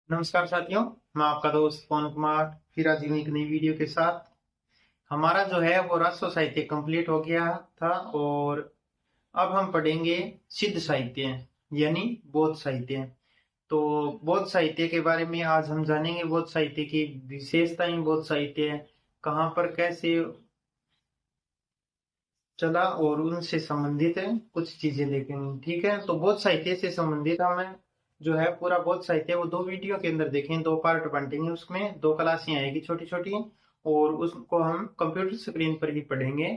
नमस्कार साथियों। मैं आपका दोस्त पवन कुमार फिर आज एक नई वीडियो के साथ। हमारा जो है वो राष्ट्र साहित्य कंप्लीट हो गया था और अब हम पढ़ेंगे सिद्ध साहित्य यानी बौद्ध साहित्य। तो बौद्ध साहित्य के बारे में आज हम जानेंगे। बौद्ध साहित्य की विशेषताएं, बौद्ध साहित्य कहाँ पर कैसे चला और उनसे संबंधित कुछ चीजें देखेंगे। ठीक है, तो बौद्ध साहित्य से संबंधित हमें जो है पूरा बौद्ध साहित्य वो दो वीडियो के अंदर देखें, दो पार्ट बांटेंगे, उसमें दो क्लासें आएगी छोटी छोटी और उसको हम कंप्यूटर स्क्रीन पर ही पढ़ेंगे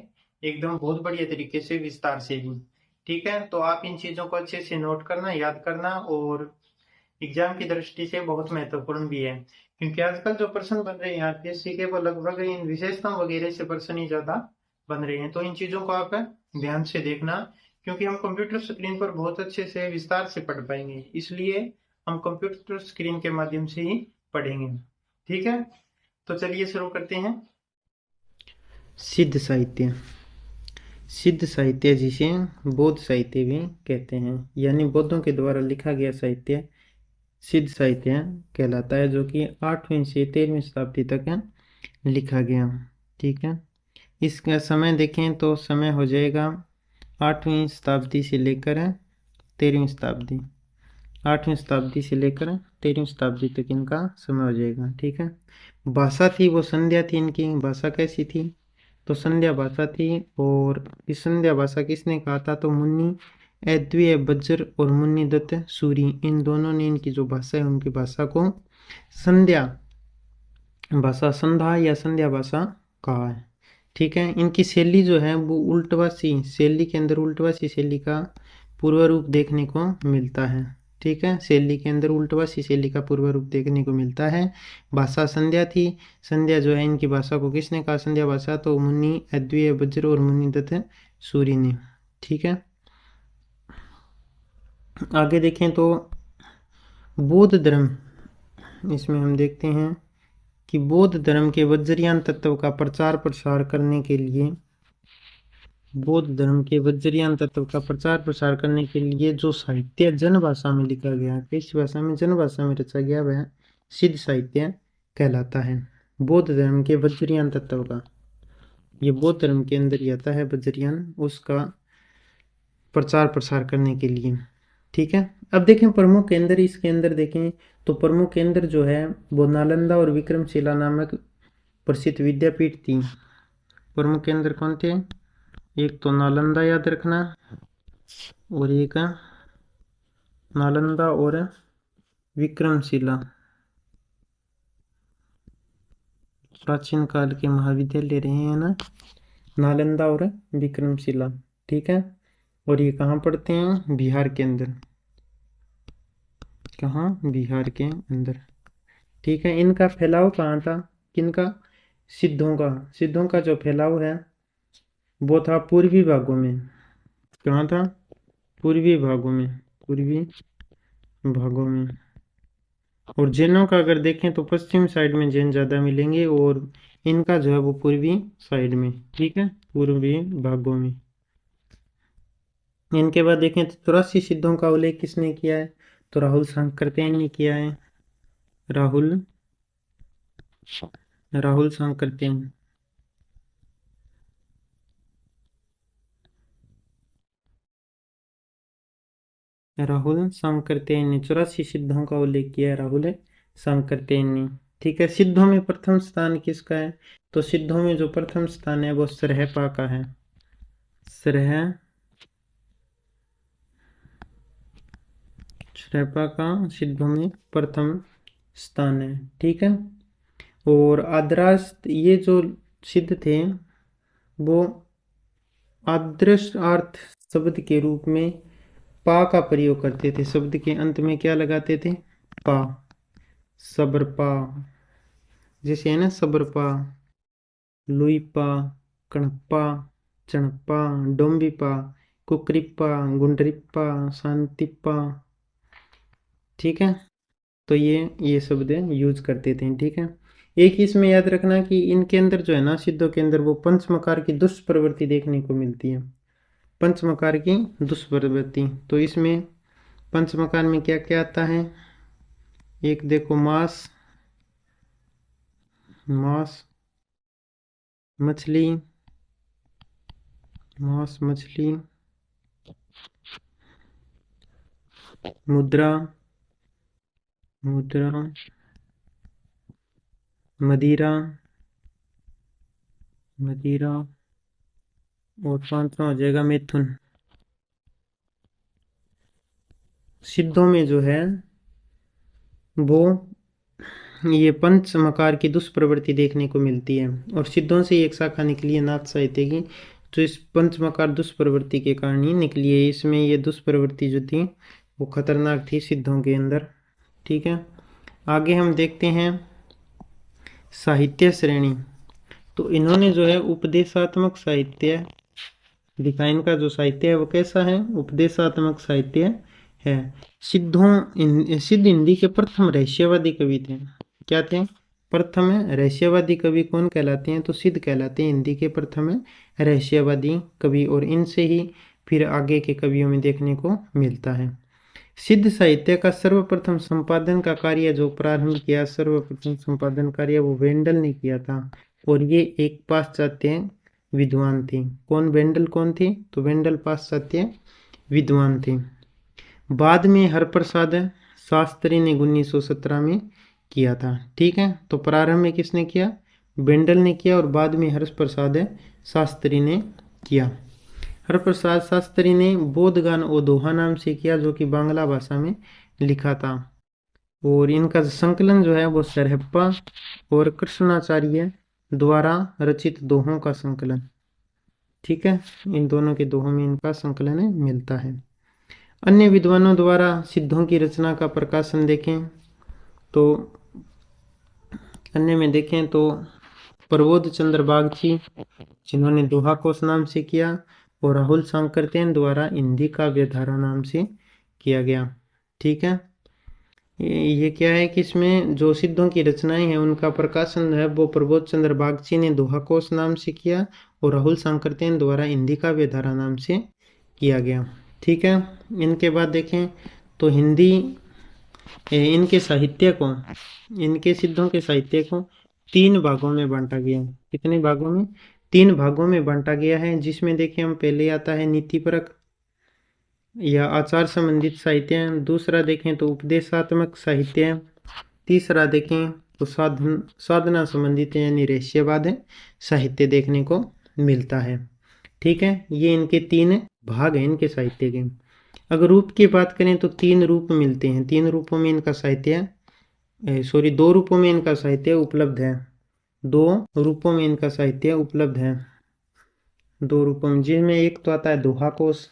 एकदम बहुत बढ़िया तरीके से विस्तार से भी। ठीक है, तो आप इन चीजों को अच्छे से नोट करना, याद करना और एग्जाम की दृष्टि से बहुत महत्वपूर्ण भी है, क्योंकि आजकल जो प्रश्न बन रहे हैं आरपीएससी के वो लगभग इन विशेषताओं वगैरह से प्रश्न ही ज्यादा बन रहे हैं। तो इन चीजों को आप ध्यान से देखना, क्योंकि हम कंप्यूटर स्क्रीन पर बहुत अच्छे से विस्तार से पढ़ पाएंगे, इसलिए हम कंप्यूटर स्क्रीन के माध्यम से ही पढ़ेंगे। ठीक है, तो चलिए शुरू करते हैं। सिद्ध साहित्य, सिद्ध साहित्य जिसे बौद्ध साहित्य भी कहते हैं, यानी बौद्धों के द्वारा लिखा गया साहित्य सिद्ध साहित्य कहलाता है, जो कि 8वीं से 13वीं शताब्दी तक लिखा गया। ठीक है, इसका समय देखें तो समय हो जाएगा 8वीं शताब्दी से लेकर 13वीं शताब्दी, 8वीं शताब्दी से लेकर 13वीं शताब्दी तक इनका समय हो जाएगा। ठीक है, भाषा थी वो संध्या थी। इनकी भाषा कैसी थी? तो संध्या भाषा थी। और इस संध्या भाषा किसने कहा था? तो मुनि अद्वैय वज्र और मुनि दत्त सूरी, इन दोनों ने इनकी जो भाषा है उनकी भाषा को संध्या भाषा, संध्या या संध्या भाषा कहा है। ठीक है, इनकी शैली जो है वो उल्टवासी शैली के अंदर उल्टवासी शैली का पूर्व रूप देखने को मिलता है। ठीक है, शैली के अंदर उल्टवासी शैली का पूर्व रूप देखने को मिलता है। भाषा संध्या थी। संध्या जो है इनकी भाषा को किसने कहा संध्या भाषा? तो मुनि अद्वैय वज्र और मुनि दत्त सूरी ने। ठीक है, आगे देखें तो बौद्ध धर्म, इसमें हम देखते हैं कि बौद्ध धर्म के वज्रयान तत्व का प्रचार प्रसार करने के लिए, बौद्ध धर्म के वज्रयान तत्व का प्रचार प्रसार करने के लिए जो साहित्य जन भाषा में लिखा गया, किस भाषा में? जन भाषा में रचा गया, वह सिद्ध साहित्य कहलाता है। बौद्ध धर्म के वज्रयान तत्व का, ये बौद्ध धर्म के अंदर ही आता है वज्रयान, उसका प्रचार प्रसार करने के लिए। ठीक है, अब देखें प्रमुख केंद्र, इसके अंदर देखें तो प्रमुख केंद्र जो है वो नालंदा और विक्रमशिला नामक प्रसिद्ध विद्यापीठ थी। प्रमुख केंद्र कौन थे? एक तो नालंदा याद रखना, और एक नालंदा और विक्रमशिला, प्राचीन काल के महाविद्यालय रहे हैं ना, नालंदा और विक्रमशिला। ठीक है, और ये कहाँ पड़ते हैं? बिहार के अंदर। कहाँ? बिहार के अंदर। ठीक है, इनका फैलाव कहाँ था? किनका? सिद्धों का। सिद्धों का जो फैलाव है वो था पूर्वी भागों में। कहाँ था? पूर्वी भागों में, पूर्वी भागों में। और जैनों का अगर देखें तो पश्चिम साइड में जैन ज़्यादा मिलेंगे, और इनका जो है वो पूर्वी साइड में। ठीक है, पूर्वी भागों में। इनके बाद देखें तो 84 सिद्धों का उल्लेख किसने किया है? तो राहुल सांकृत्यायन ने किया है। राहुल राहुल सांकृत्यायन। राहुल सांकृत्यायन ने 84 सिद्धों का उल्लेख किया है, राहुल सांकृत्यायन ने। ठीक है, सिद्धों में प्रथम स्थान किसका है? तो सिद्धों में जो प्रथम स्थान है वो सरहपा का है। सरहपा का सिद्धों में प्रथम स्थान है। ठीक है, और आद्रास्त, ये जो सिद्ध थे वो आदर्शार्थ शब्द के रूप में पा का प्रयोग करते थे। शब्द के अंत में क्या लगाते थे? पा। सबरपा, जैसे है ना सबरपा, लुईपा, कणप्पा, चणप्पा, डोम्बिपा, कुकरिप्पा, गुंडरिप्पा, शांतिप्पा। ठीक है, तो ये शब्द यूज करते थे। ठीक है, एक ही इसमें याद रखना कि इनके अंदर जो है ना सिद्धों के अंदर वो पंचमकार की दुष्प्रवृत्ति देखने को मिलती है। पंचमकार की दुष्प्रवृत्ति, तो इसमें पंचमकार में क्या क्या आता है? एक देखो मांस, मांस मछली, मांस मछली, मुद्रा, मुद्रा, मदिरा, मदिरा, और पांचवा हो जाएगा मिथुन। सिद्धों में जो है वो ये पंच मकार की दुष्प्रवृत्ति देखने को मिलती है, और सिद्धों से एक शाखा निकली है नाथ साहित्य की, तो इस पंच मकार दुष्प्रवृत्ति के कारण ही निकली है। इसमें ये दुष्प्रवृत्ति जो थी वो खतरनाक थी सिद्धों के अंदर। ठीक है, आगे हम देखते हैं साहित्य श्रेणी। तो इन्होंने जो है उपदेशात्मक साहित्य लिखा। इनका जो साहित्य है वो कैसा है? उपदेशात्मक साहित्य है। सिद्ध हिंदी के प्रथम रहस्यवादी कवि थे। क्या थे? प्रथम रहस्यवादी कवि कौन कहलाते हैं? तो सिद्ध कहलाते हैं हिंदी के प्रथम रहस्यवादी कवि, और इनसे ही फिर आगे के कवियों में देखने को मिलता है। सिद्ध साहित्य का सर्वप्रथम संपादन का कार्य जो प्रारंभ किया, सर्वप्रथम संपादन कार्य वो वेंडल ने किया था, और ये एक पाश्चात्य विद्वान थे। कौन? वेंडल कौन थे? तो वेंडल पाश्चात्य विद्वान थे। बाद में हरप्रसाद शास्त्री ने 1917 में किया था। ठीक है, तो प्रारंभ में किसने किया? वेंडल ने किया, और बाद में हरप्रसाद शास्त्री ने किया। हरप्रसाद शास्त्री ने बोधगान और दोहा नाम से किया, जो कि बांग्ला भाषा में लिखा था। और इनका संकलन जो है वो सरहप्पा और कृष्णाचार्य द्वारा रचित दोहों का संकलन। ठीक है, इन दोनों के दोहों में इनका संकलन मिलता है। अन्य विद्वानों द्वारा सिद्धों की रचना का प्रकाशन देखें तो अन्य में देखें तो प्रबोध चंद्र बागची, जिन्होंने दोहा कोश नाम से किया, और राहुल सांकरतेन द्वारा हिंदी काव्य धारा नाम से किया गया। ठीक है, ये क्या है कि इसमें जो सिद्धों की रचनाएं हैं उनका प्रकाशन है वो प्रबोध चंद्र बागची ने दोहा कोश नाम से किया, और राहुल सांकरतेन द्वारा हिंदी काव्य धारा नाम से किया गया। ठीक है, इनके बाद देखें तो हिंदी इनके साहित्य को, इनके सिद्धों के साहित्य को 3 भागों में बांटा गया। कितने भागों में? 3 भागों में बांटा गया है, जिसमें देखिए हम पहले आता है नीतिपरक या आचार संबंधित साहित्य, दूसरा देखें तो उपदेशात्मक साहित्य, तीसरा देखें तो साधना संबंधित यानी रहस्यवाद साहित्य देखने को मिलता है। ठीक है, ये इनके 3 भाग हैं इनके साहित्य के। अगर रूप की बात करें तो 3 रूप मिलते हैं। 3 रूपों में इनका साहित्य 2 रूपों में इनका साहित्य उपलब्ध है। 2 रूपों में इनका साहित्य उपलब्ध है। 2 रूपों में, जिनमें एक तो आता है दोहा कोश।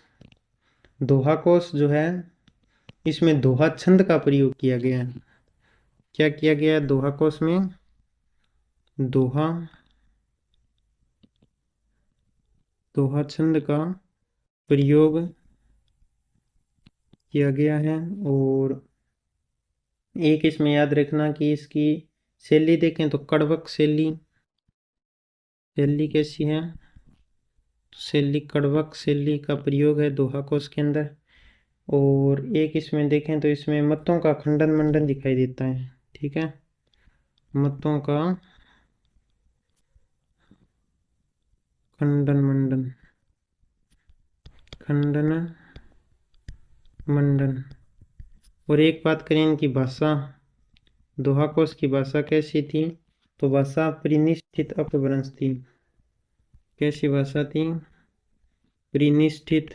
दोहा कोश जो है इसमें दोहा छंद का प्रयोग किया गया है। क्या किया गया है दोहा कोश में? दोहा छंद का प्रयोग किया गया है। और एक इसमें याद रखना कि इसकी शैली देखें तो कड़वक शैली। शैली कैसी है? शैली कड़वक शैली का प्रयोग है दोहा कोश के अंदर। और एक इसमें देखें तो इसमें मतों का खंडन मंडन दिखाई देता है। ठीक है, मतों का खंडन मंडन, खंडन मंडन। और एक बात करें इनकी भाषा, दोहा कोश की भाषा कैसी थी? तो भाषा परिनिष्ठित अपभ्रंश थी। कैसी भाषा थी? परिनिष्ठित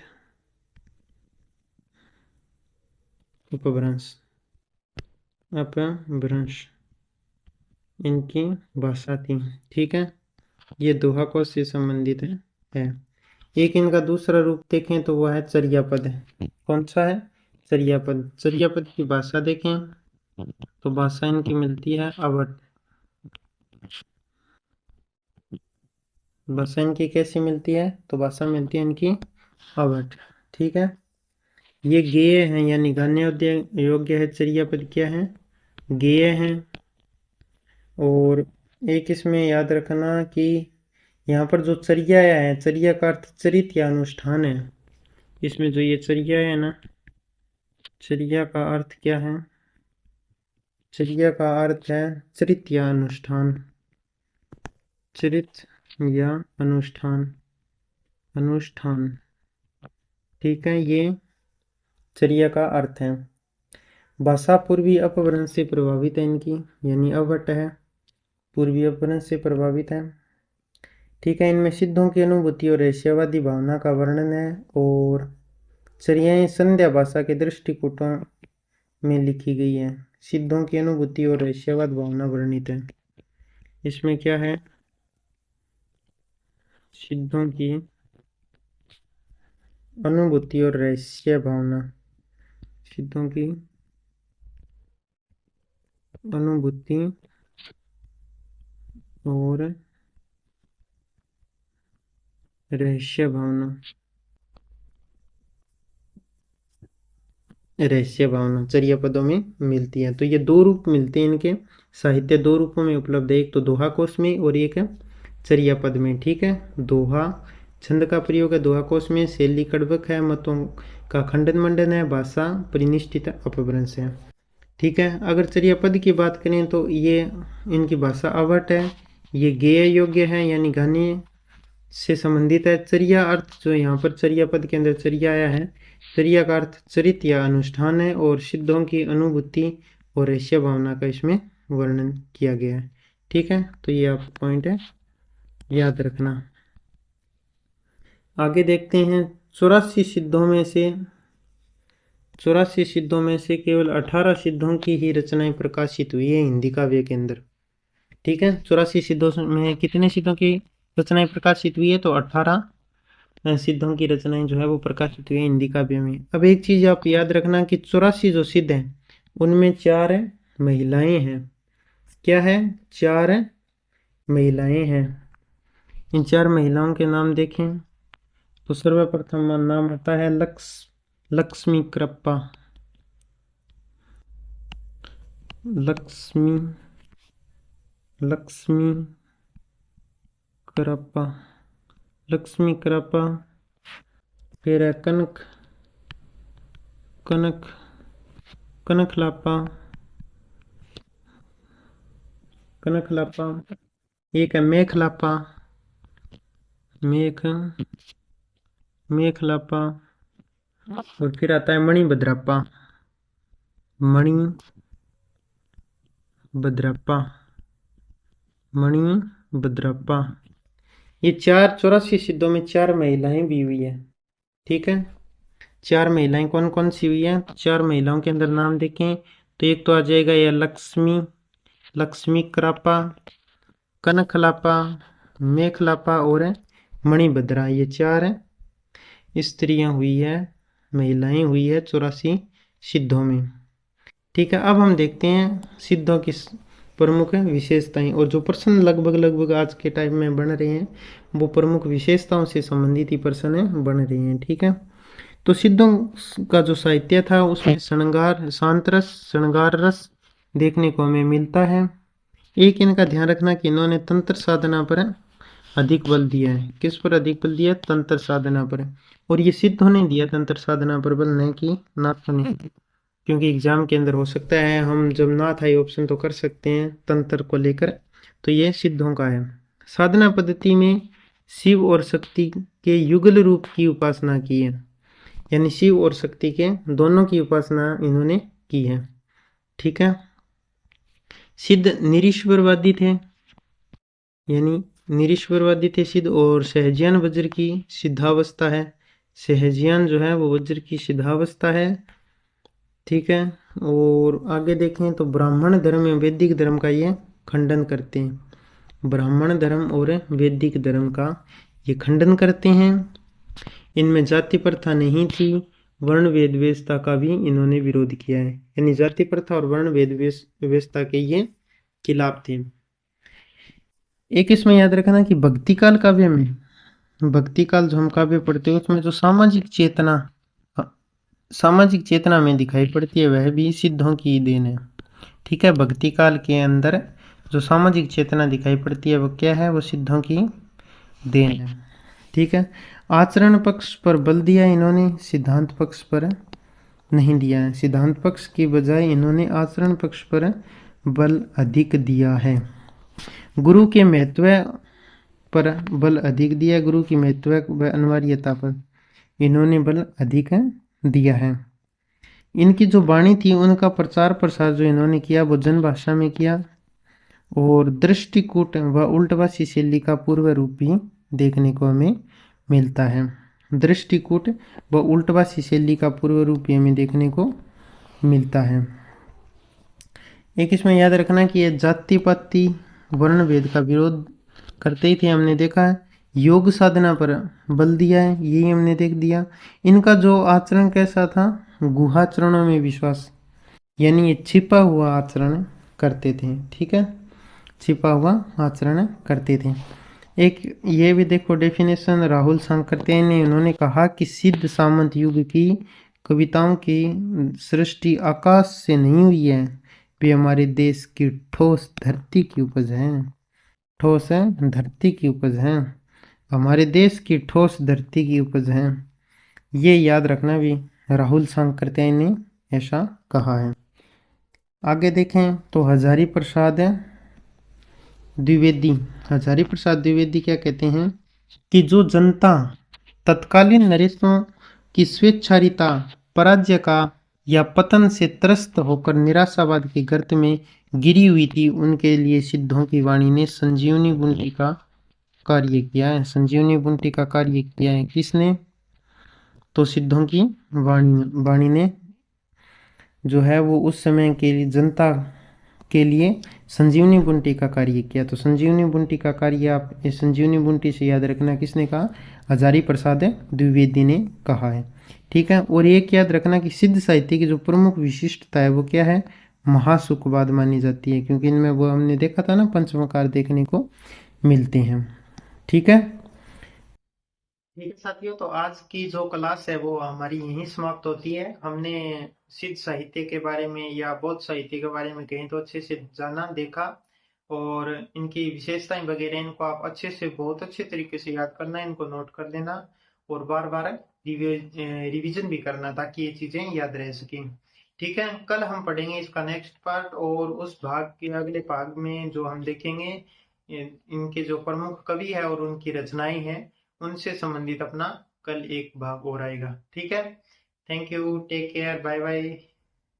अपभ्रंश, अपभ्रंश इनकी भाषा थी। ठीक है, ये दोहा कोश से संबंधित है। एक इनका दूसरा रूप देखें तो वह है चर्यापद। कौन सा है? चर्यापद। चर्यापद की भाषा देखें तो भाषा इनकी मिलती है अवट। भाषा इनकी कैसी मिलती है? तो भाषा मिलती है इनकी अवट। ठीक है, ये गेय है यानी गाने योग्य है। चर्यापद क्या है? गेय है। और एक इसमें याद रखना कि यहाँ पर जो चर्या है, चर्या का अर्थ चरित या अनुष्ठान है। इसमें जो ये चर्या है ना, चर्या का अर्थ क्या है? चर्या का अर्थ है चरित या अनुष्ठान, चरित या अनुष्ठान, अनुष्ठान। ठीक है, ये चर्या का अर्थ है। भाषा पूर्वी अपभ्रंश से प्रभावित है इनकी, यानी अवट है, पूर्वी अपभ्रंश से प्रभावित है। ठीक है, इनमें सिद्धों की अनुभूति और रहस्यवादी भावना का वर्णन है, और चर्याएं संध्या भाषा के दृष्टिकोणों में लिखी गई है। सिद्धों की अनुभूति और रहस्यवाद भावना वर्णित है। इसमें क्या है, सिद्धों की अनुभूति और रहस्य भावना, सिद्धों की अनुभूति और रहस्य भावना, रहस्य भावना चर्या पदों में मिलती है। तो ये दो रूप मिलते हैं इनके, साहित्य दो रूपों में उपलब्ध है, एक तो दोहा कोश में और एक है चर्या पद में। ठीक है, दोहा छंद का प्रयोग है दोहा कोश में, शैली कड़वक है, मतों का खंडन मंडन है, भाषा परिनिष्ठित अपभ्रंश है। ठीक है, अगर चर्या पद की बात करें तो ये इनकी भाषा अवट है, ये गेय योग्य है, यानी गाने से संबंधित है। चर्या अर्थ जो यहाँ पर चर्या पद के अंदर चर्या आया है, चर्या का अर्थ चरित या अनुष्ठान है, और सिद्धों की अनुभूति और रहस्य भावना का इसमें वर्णन किया गया है। ठीक है, तो ये आप पॉइंट है, याद रखना। आगे देखते हैं, 84 सिद्धों में से केवल 18 सिद्धों की ही रचनाएं प्रकाशित हुई है हिंदी काव्य के अंदर। ठीक है, 84 सिद्धों में कितने सिद्धों की रचनाएं प्रकाशित हुई है, तो 18 सिद्धों की रचनाएं जो है वो प्रकाशित हुई है हिंदी काव्य में। अब एक चीज आप याद रखना कि 84 जो सिद्ध हैं उनमें 4 महिलाएं हैं। क्या है, 4 महिलाएं हैं। इन 4 महिलाओं के नाम देखें तो सर्वप्रथम नाम आता है लक्ष्मी कृप्पा, लक्ष्मी कृप्पा, लक्ष्मी कृप्पा। फिर है कनकलापा, एक है मेखलापा, और फिर आता है मणिभद्रप्पा, मणिभद्रप्पा। ये 84 सिद्धों में 4 महिलाएं भी हुई है। ठीक है, 4 महिलाएं कौन कौन सी हुई है, 4 महिलाओं के अंदर नाम देखें तो एक तो आ जाएगा यह लक्ष्मी कृप्पा, कनकलापा, मेखलापा और मणिभद्रा। ये 4 स्त्रियां हुई है, महिलाएं हुई है 84 सिद्धों में। ठीक है, अब हम देखते हैं सिद्धों की प्रमुख विशेषताएं, और जो प्रश्न लगभग आज के टाइम में बन रहे हैं वो प्रमुख विशेषताओं से संबंधित ही प्रश्न बन रहे हैं। ठीक है, तो सिद्धों का जो साहित्य था उसमें शांत रस, श्रृंगार रस देखने को हमें मिलता है। एक इनका ध्यान रखना कि इन्होंने तंत्र साधना पर अधिक बल दिया है। किस पर अधिक बल दिया, तंत्र साधना पर। और ये सिद्धों ने दिया तंत्र साधना पर बल, नहीं कि नाथों ने, क्योंकि एग्जाम के अंदर हो सकता है हम जब नाथ आई ऑप्शन तो कर सकते हैं तंत्र को लेकर, तो ये सिद्धों का है। साधना पद्धति में शिव और शक्ति के युगल रूप की उपासना की है, यानी शिव और शक्ति के दोनों की उपासना इन्होंने की है। ठीक है, सिद्ध निरीश्वरवादी थे, यानी निरीश्वरवादी थे सिद्ध, और सहजियान वज्र की सिद्धावस्था है, सहजियान जो है वो वज्र की सिद्धावस्था है। ठीक है, और आगे देखें तो ब्राह्मण धर्म एवं वैदिक धर्म का ये खंडन करते हैं। ब्राह्मण धर्म और वैदिक धर्म का ये खंडन करते हैं। इनमें जाति प्रथा नहीं थी, वर्ण वेद व्यवस्था का भी इन्होंने विरोध किया है, यानी जाति प्रथा और वर्ण वेद व्यवस्था के ये खिलाफ थे। एक इसमें याद रखना कि भक्ति काल काव्य में, भक्ति काल जो हम काव्य पढ़ते हैं उसमें जो सामाजिक चेतना में दिखाई पड़ती है वह भी सिद्धों की देन है। ठीक है, भक्ति काल के अंदर जो सामाजिक चेतना दिखाई पड़ती है वो क्या है, वो सिद्धों की देन है। ठीक है, आचरण पक्ष पर बल दिया इन्होंने, सिद्धांत पक्ष पर नहीं दिया है। सिद्धांत पक्ष की बजाय इन्होंने आचरण पक्ष पर बल अधिक दिया है। गुरु के महत्व पर बल अधिक दिया, गुरु की महत्व व अनिवार्यता पर इन्होंने बल अधिक दिया है। इनकी जो वाणी थी उनका प्रचार प्रसार जो इन्होंने किया वो जन भाषा में किया, और दृष्टिकूट व उल्टवासी शैली का पूर्व रूप भी देखने को हमें मिलता है। दृष्टिकूट व उल्टवासी शैली का पूर्व रूप हमें देखने को मिलता है। एक इसमें याद रखना कि ये जाति पाति वर्ण भेद का विरोध करते ही थे, हमने देखा है। योग साधना पर बल दिया है, यही हमने देख दिया। इनका जो आचरण कैसा था, गुहाचरणों में विश्वास, यानी ये छिपा हुआ आचरण करते थे। ठीक है, छिपा हुआ आचरण करते थे। एक ये भी देखो डेफिनेशन राहुल सांकृत्यायन ने उन्होंने कहा कि सिद्ध सामंत युग की कविताओं की सृष्टि आकाश से नहीं हुई है, वे हमारे देश की ठोस धरती की उपज है। ठोस है, धरती की उपज है, हमारे देश की ठोस धरती की उपज है। ये याद रखना भी, राहुल सांकृत्यायन ने ऐसा कहा है। आगे देखें तो हजारी प्रसाद द्विवेदी। हजारी प्रसाद द्विवेदी क्या कहते हैं कि जो जनता तत्कालीन नरेशों की स्वेच्छारिता, पराजय का या पतन से त्रस्त होकर निराशावाद के गर्त में गिरी हुई थी, उनके लिए सिद्धों की वाणी ने संजीवनी बूटी का कार्य किया है। संजीवनी बूटी का कार्य किया है किसने, तो सिद्धों की वाणी ने जो है वो उस समय के लिए जनता के लिए संजीवनी बूटी का कार्य किया। तो संजीवनी बूटी का कार्य आप इस संजीवनी बूटी से याद रखना किसने कहा, हजारी प्रसाद द्विवेदी ने कहा है। ठीक है, और एक याद रखना कि सिद्ध साहित्य की जो प्रमुख विशिष्टता है वो क्या है, महासुखवाद मानी जाती है, क्योंकि इनमें वो हमने देखा था ना पंचमकार देखने को मिलते हैं। ठीक है, ठीक है साथियों, तो आज की जो क्लास है वो हमारी यहीं समाप्त होती है। हमने सिद्ध साहित्य के बारे में या बौद्ध साहित्य के बारे में कहीं तो अच्छे से जाना, देखा, और इनकी विशेषताएं वगैरह इनको आप अच्छे से, बहुत अच्छे तरीके से याद करना, इनको नोट कर लेना और बार बार रिवीजन भी करना ताकि ये चीजें याद रह सकें। ठीक है, कल हम पढ़ेंगे इसका नेक्स्ट पार्ट, और उस भाग के अगले भाग में जो हम देखेंगे इनके जो प्रमुख कवि है और उनकी रचनाएं हैं उनसे संबंधित अपना कल एक भाग और आएगा। ठीक है, thank you, take care, bye bye.